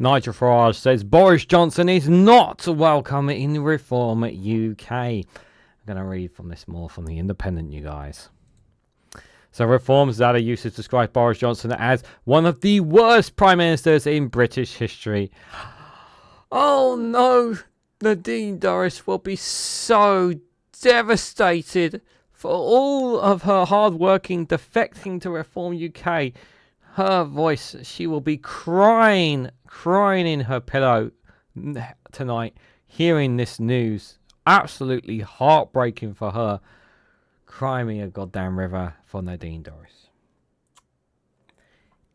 Nigel Farage says Boris Johnson is not welcome in Reform UK. I'm going to read from this more from The Independent, you guys. So Reform's Zia Yusuf described Boris Johnson as one of the worst prime ministers in British history. Oh no, Nadine Dorries will be so devastated for all of her hard working defecting to Reform UK. Her voice, she will be crying in her pillow tonight, hearing this news. Absolutely heartbreaking for her. Cry me a goddamn river for Nadine Dorries.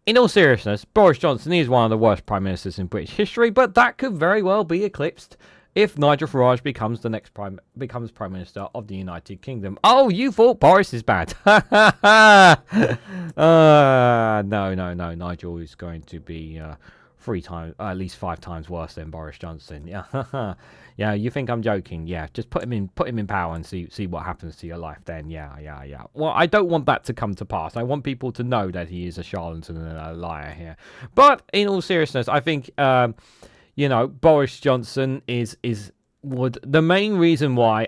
In all seriousness, Boris Johnson is one of the worst prime ministers in British history, but that could very well be eclipsed if Nigel Farage becomes prime minister of the United Kingdom. Oh, you thought Boris is bad? No. Nigel is going to be at least 5 times worse than Boris Johnson. Yeah, yeah. You think I'm joking? Yeah, just put him in power and see what happens to your life. Then, yeah. Well, I don't want that to come to pass. I want people to know that he is a charlatan and a liar here. But in all seriousness, I think Boris Johnson the main reason why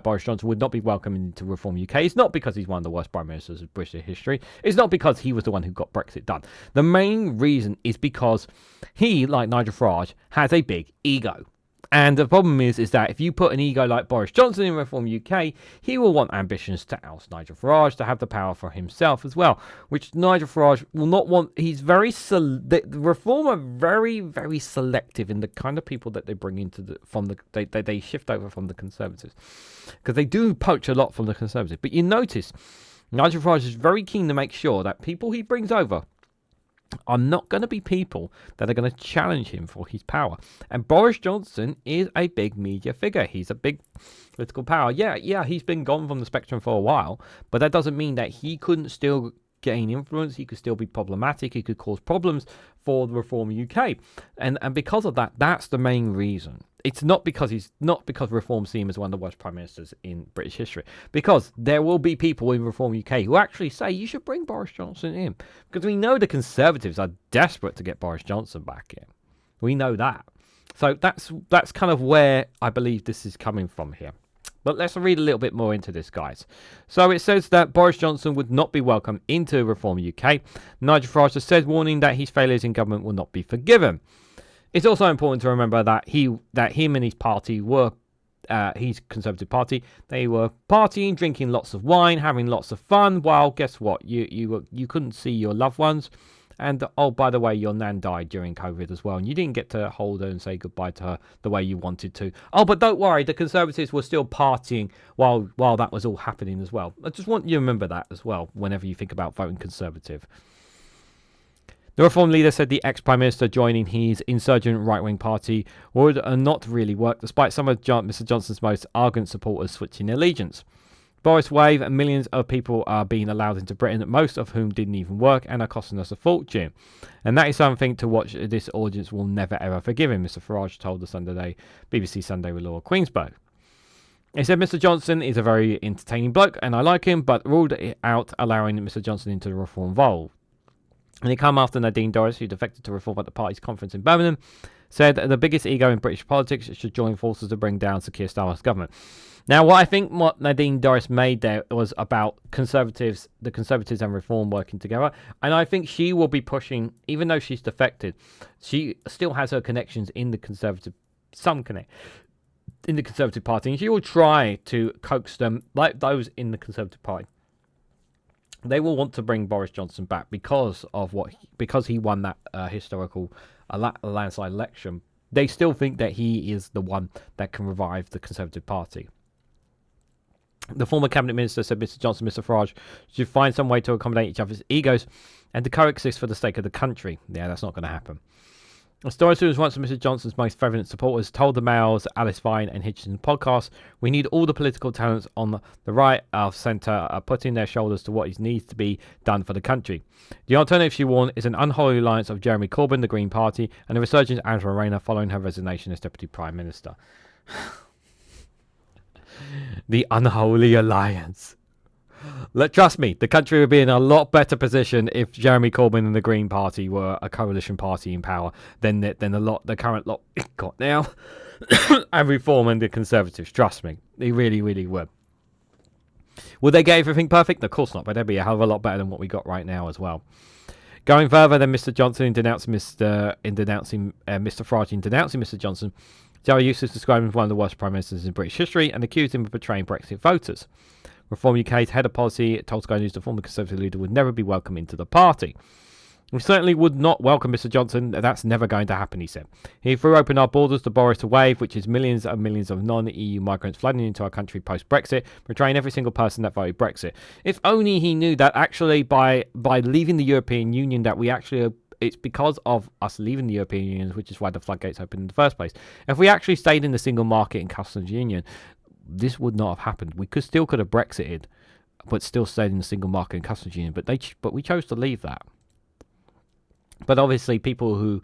Boris Johnson would not be welcomed into Reform UK is not because he's one of the worst prime ministers of British history. It's not because he was the one who got Brexit done. The main reason is because he, like Nigel Farage, has a big ego. And the problem is that if you put an ego like Boris Johnson in Reform UK, he will want ambitions to oust Nigel Farage to have the power for himself as well, which Nigel Farage will not want. He's the Reform are very, very selective in the kind of people that they bring into they shift over from the Conservatives, because they do poach a lot from the Conservatives. But you notice Nigel Farage is very keen to make sure that people he brings over are not going to be people that are going to challenge him for his power. And Boris Johnson is a big media figure. He's a big political power. Yeah, he's been gone from the spectrum for a while, but that doesn't mean that he couldn't still gain influence. He could still be problematic. He could cause problems for the Reform UK. And because of that, that's the main reason. It's not because Reform see him as one of the worst prime ministers in British history. Because there will be people in Reform UK who actually say you should bring Boris Johnson in. Because we know the Conservatives are desperate to get Boris Johnson back in. We know that. So that's kind of where I believe this is coming from here. But let's read a little bit more into this, guys. So it says that Boris Johnson would not be welcome into Reform UK. Nigel Farage has said, warning that his failures in government will not be forgiven. It's also important to remember that him and his party were, his Conservative Party, they were partying, drinking lots of wine, having lots of fun. Well, guess what? You couldn't see your loved ones. And, oh, by the way, your nan died during COVID as well, and you didn't get to hold her and say goodbye to her the way you wanted to. Oh, but don't worry, the Conservatives were still partying while that was all happening as well. I just want you to remember that as well whenever you think about voting Conservative. The Reform leader said the ex-Prime Minister joining his insurgent right-wing party would not really work, despite some of Mr Johnson's most ardent supporters switching allegiance. Boris wave and millions of people are being allowed into Britain, most of whom didn't even work and are costing us a fortune. And that is something to watch. This audience will never ever forgive him, Mr Farage told the BBC Sunday with Laura Kuenssberg. He said Mr Johnson is a very entertaining bloke and I like him, but ruled out allowing Mr Johnson into the Reform Vault. And he came after Nadine Dorries, who defected to Reform at the party's conference in Birmingham, said the biggest ego in British politics should join forces to bring down Sir Keir Starmer's government. Now, what Nadine Dorries made there was about the Conservatives and Reform working together. And I think she will be pushing, even though she's defected, she still has her connections in the Conservative, in the Conservative Party. And she will try to coax them, like those in the Conservative Party. They will want to bring Boris Johnson back because he won that historical landslide election. They still think that he is the one that can revive the Conservative Party. The former cabinet minister said Mr Johnson and Mr Farage should find some way to accommodate each other's egos and to coexist for the sake of the country. Yeah, that's not going to happen. Dorries, who was once of Mr Johnson's most fervent supporters, told the Mail's Alice Vine and Hitchinson podcast, we need all the political talents on the right of centre putting their shoulders to what needs to be done for the country. The alternative, she warned, is an unholy alliance of Jeremy Corbyn, the Green Party, and the resurgent Angela Rayner following her resignation as Deputy Prime Minister. The unholy alliance. Trust me, the country would be in a lot better position if Jeremy Corbyn and the Green Party were a coalition party in power than the current lot we've got now, and Reform and the Conservatives. Trust me, they really, really would. Would they get everything perfect? Of course not, but they'd be a hell of a lot better than what we got right now as well. Going further than Mr. Johnson in denouncing Mr. Farage in denouncing Mr. Johnson, Zia Yusuf described him as one of the worst prime ministers in British history and accused him of betraying Brexit voters. Reform UK's head of policy told Sky News the former Conservative leader would never be welcome into the party. We certainly would not welcome Mr. Johnson. That's never going to happen, he said. He threw open our borders to Boris to wave, which is millions and millions of non-EU migrants flooding into our country post-Brexit, betraying every single person that voted Brexit. If only he knew that actually by leaving the European Union that we actually... It's because of us leaving the European Union, which is why the floodgates opened in the first place. If we actually stayed in the single market and customs union, this would not have happened. We could have Brexited, but still stayed in the single market and customs union. But we chose to leave that. But obviously, people who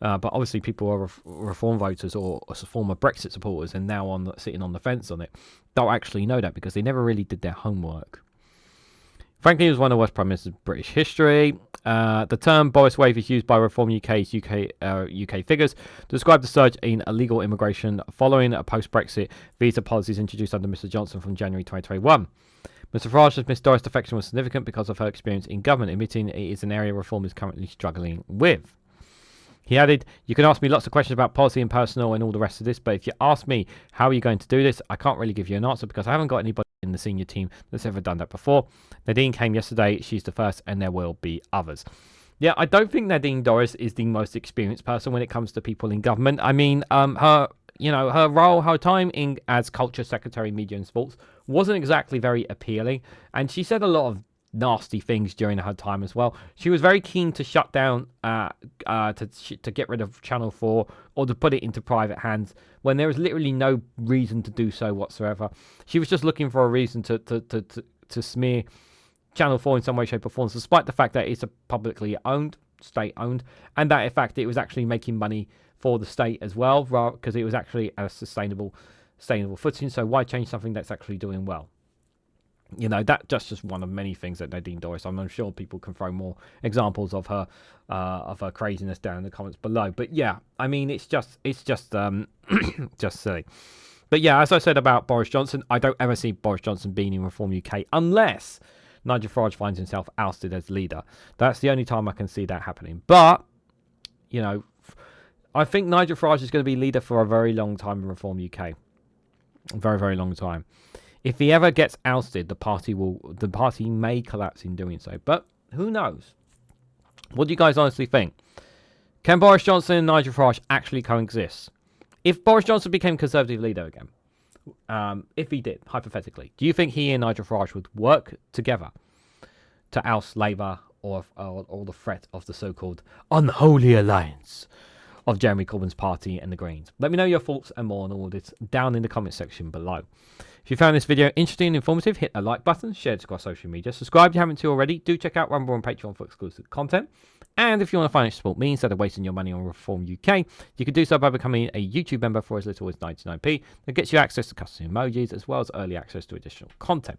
are Reform voters or former Brexit supporters and now sitting on the fence on it don't actually know that because they never really did their homework. Frankly, it was one of the worst prime ministers in British history. The term Boris Wave is used by Reform UK's UK figures to describe the surge in illegal immigration following a post-Brexit visa policies introduced under Mr. Johnson from January 2021. Mr. Farage says Ms. Dorries' defection was significant because of her experience in government, admitting it is an area Reform is currently struggling with. He added, "You can ask me lots of questions about policy and personal and all the rest of this, but if you ask me how are you going to do this, I can't really give you an answer because I haven't got anybody in the senior team that's ever done that before. Nadine came yesterday, she's the first, and there will be others." Yeah, I don't think Nadine Dorries is the most experienced person when it comes to people in government. I mean, her role, her time in as Culture Secretary, Media and Sports wasn't exactly very appealing, and she said a lot of nasty things during her time as well. She was very keen to shut down, to get rid of Channel 4 or to put it into private hands when there was literally no reason to do so whatsoever. She was just looking for a reason to smear Channel 4 in some way, shape or form, despite the fact that it's a publicly owned, state-owned, and that in fact it was actually making money for the state as well, because it was actually a sustainable footing. So why change something that's actually doing well? You know, that's just one of many things that Nadine Dorries. I'm sure people can throw more examples of her craziness down in the comments below. But yeah, I mean, it's just just silly. But yeah, as I said about Boris Johnson, I don't ever see Boris Johnson being in Reform UK unless Nigel Farage finds himself ousted as leader. That's the only time I can see that happening. But you know, I think Nigel Farage is going to be leader for a very long time in Reform UK. A very, very long time. If he ever gets ousted, the party may collapse in doing so. But who knows? What do you guys honestly think? Can Boris Johnson and Nigel Farage actually coexist? If Boris Johnson became Conservative leader again, if he did, hypothetically, do you think he and Nigel Farage would work together to oust Labour or the threat of the so-called unholy alliance of Jeremy Corbyn's party and the Greens? Let me know your thoughts and more on all this down in the comment section below. If you found this video interesting and informative, hit the like button, share it across social media, subscribe if you haven't already. Do check out Rumble and Patreon for exclusive content. And if you want to financially support me instead of wasting your money on Reform UK, you can do so by becoming a YouTube member for as little as 99p. That gets you access to custom emojis as well as early access to additional content.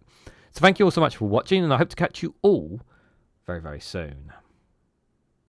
So thank you all so much for watching, and I hope to catch you all very, very soon.